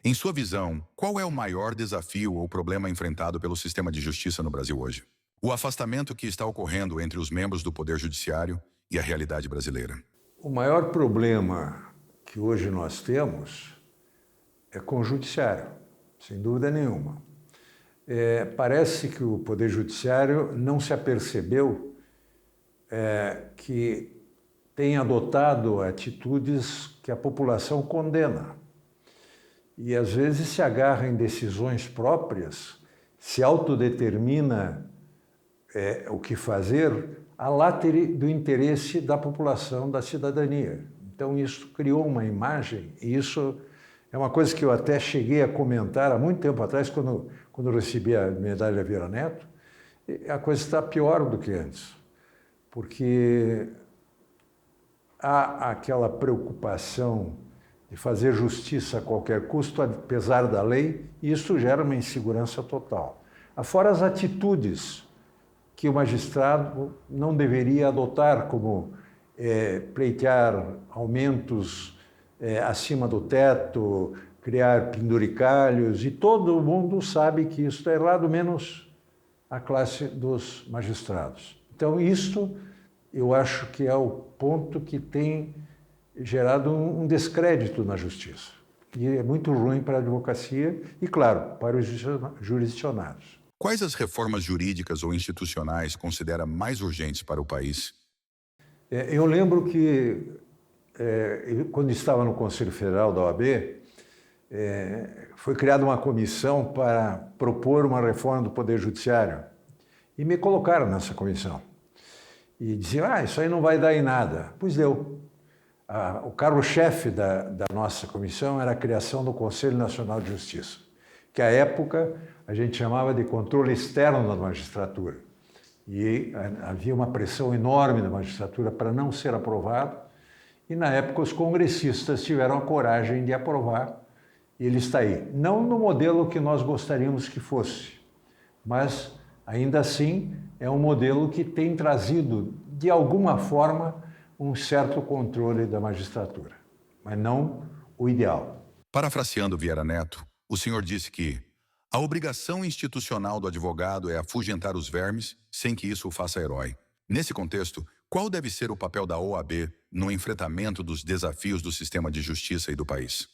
Em sua visão, qual é o maior desafio ou problema enfrentado pelo sistema de justiça no Brasil hoje? O afastamento que está ocorrendo entre os membros do Poder Judiciário e a realidade brasileira. O maior problema que hoje nós temos é com o judiciário, sem dúvida nenhuma. Parece que o Poder Judiciário não se apercebeu que tem adotado atitudes que a população condena. E às vezes se agarra em decisões próprias, se autodetermina o que fazer a látere do interesse da população, da cidadania. Então isso criou uma imagem, e isso é uma coisa que eu até cheguei a comentar há muito tempo atrás, quando eu recebi a medalha Vieira Neto. A coisa está pior do que antes, porque há aquela preocupação de fazer justiça a qualquer custo, apesar da lei, e isso gera uma insegurança total. Afora as atitudes que o magistrado não deveria adotar, como pleitear aumentos acima do teto, criar penduricalhos, e todo mundo sabe que isso é errado, menos a classe dos magistrados. Então, isto eu acho que é o ponto que tem gerado um descrédito na justiça. E é muito ruim para a advocacia e, claro, para os jurisdicionados. Quais as reformas jurídicas ou institucionais considera mais urgentes para o país? Eu lembro que, quando estava no Conselho Federal da OAB, foi criada uma comissão para propor uma reforma do Poder Judiciário. E me colocaram nessa comissão. E diziam, isso aí não vai dar em nada. Pois deu. O carro-chefe da nossa comissão era a criação do Conselho Nacional de Justiça, que à época a gente chamava de controle externo da magistratura. E havia uma pressão enorme da magistratura para não ser aprovado, e na época os congressistas tiveram a coragem de aprovar, e ele está aí. Não no modelo que nós gostaríamos que fosse, mas ainda assim é um modelo que tem trazido, de alguma forma, um certo controle da magistratura, mas não o ideal. Parafraseando Vieira Neto, o senhor disse que a obrigação institucional do advogado é afugentar os vermes sem que isso o faça herói. Nesse contexto, qual deve ser o papel da OAB no enfrentamento dos desafios do sistema de justiça e do país?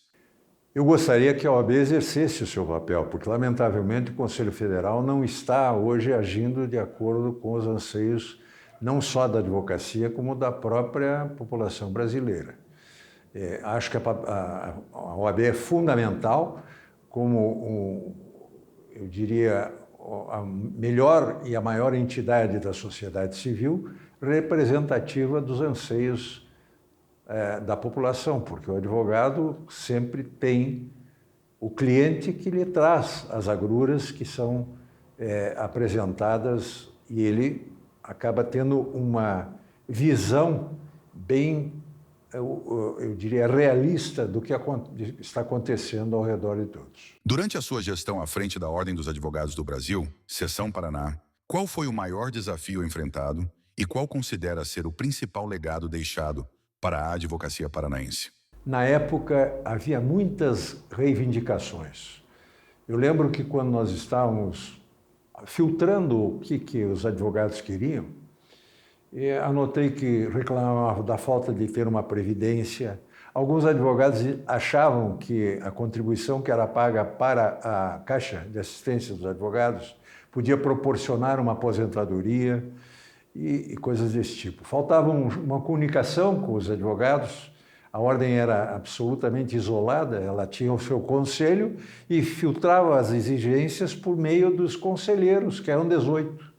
Eu gostaria que a OAB exercesse o seu papel, porque, lamentavelmente, o Conselho Federal não está hoje agindo de acordo com os anseios não só da advocacia, como da própria população brasileira. Acho que a OAB é fundamental como, eu diria, a melhor e a maior entidade da sociedade civil representativa dos anseios da população, porque o advogado sempre tem o cliente que lhe traz as agruras que são apresentadas, e ele acaba tendo uma visão bem, eu diria, realista do que está acontecendo ao redor de todos. Durante a sua gestão à frente da Ordem dos Advogados do Brasil, Seção Paraná, qual foi o maior desafio enfrentado e qual considera ser o principal legado deixado para a advocacia paranaense? Na época, havia muitas reivindicações. Eu lembro que quando nós estávamos filtrando o que os advogados queriam, anotei que reclamavam da falta de ter uma previdência. Alguns advogados achavam que a contribuição que era paga para a Caixa de Assistência dos Advogados podia proporcionar uma aposentadoria e coisas desse tipo. Faltava uma comunicação com os advogados. A ordem era absolutamente isolada, ela tinha o seu conselho e filtrava as exigências por meio dos conselheiros, que eram 18.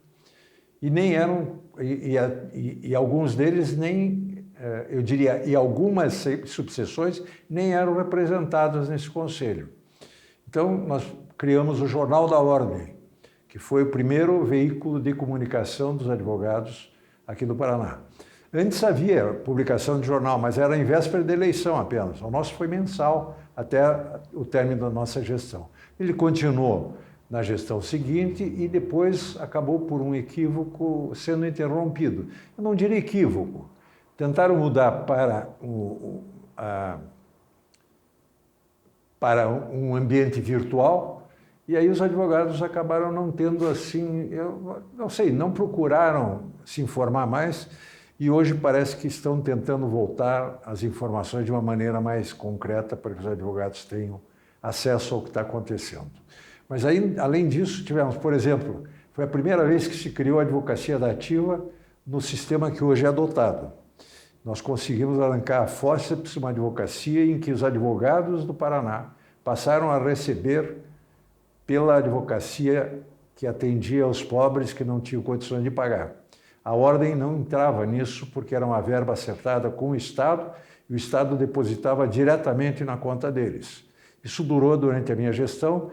E nem eram, e alguns deles nem, eu diria, e algumas subseções nem eram representadas nesse conselho. Então, nós criamos o Jornal da Ordem, que foi o primeiro veículo de comunicação dos advogados aqui do Paraná. Antes havia publicação de jornal, mas era em véspera da eleição apenas. O nosso foi mensal até o término da nossa gestão. Ele continuou na gestão seguinte e depois acabou por um equívoco sendo interrompido. Eu não diria equívoco. Tentaram mudar para para um ambiente virtual, e aí os advogados acabaram não tendo assim, eu não sei, não procuraram se informar mais, e hoje parece que estão tentando voltar às informações de uma maneira mais concreta para que os advogados tenham acesso ao que está acontecendo. Mas aí, além disso, tivemos, por exemplo, foi a primeira vez que se criou a advocacia dativa no sistema que hoje é adotado. Nós conseguimos arrancar a fórceps uma advocacia em que os advogados do Paraná passaram a receber pela advocacia que atendia aos pobres que não tinham condições de pagar. A ordem não entrava nisso porque era uma verba acertada com o Estado e o Estado depositava diretamente na conta deles. Isso durou durante a minha gestão.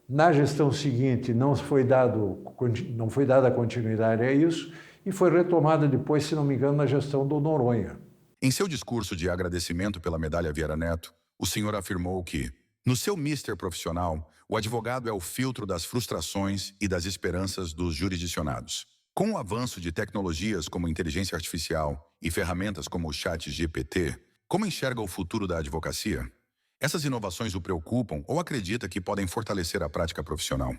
Na gestão seguinte não foi dada continuidade a isso e foi retomada depois, se não me engano, na gestão do Noronha. Em seu discurso de agradecimento pela medalha Vieira Neto, o senhor afirmou que, no seu mister profissional, o advogado é o filtro das frustrações e das esperanças dos jurisdicionados. Com o avanço de tecnologias como inteligência artificial e ferramentas como o ChatGPT, como enxerga o futuro da advocacia? Essas inovações o preocupam ou acredita que podem fortalecer a prática profissional?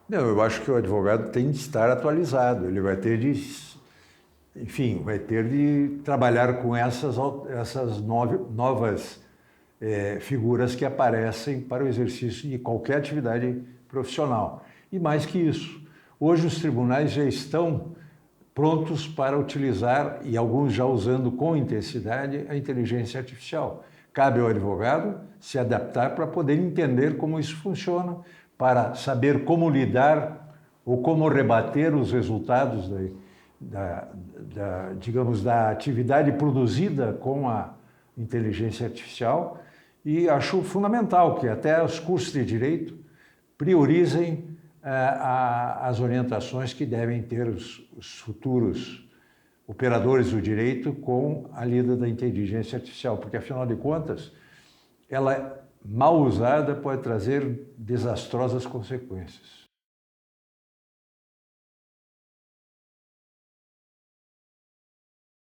Não, eu acho que o advogado tem de estar atualizado, ele vai ter de, enfim, vai ter de trabalhar com essas novas figuras que aparecem para o exercício de qualquer atividade profissional. E mais que isso, hoje os tribunais já estão prontos para utilizar, e alguns já usando com intensidade, a inteligência artificial. Cabe ao advogado se adaptar para poder entender como isso funciona, para saber como lidar ou como rebater os resultados digamos, da atividade produzida com a inteligência artificial. E acho fundamental que até os cursos de direito priorizem as orientações que devem ter os futuros operadores do direito com a lida da inteligência artificial, porque, afinal de contas, ela, mal usada, pode trazer desastrosas consequências.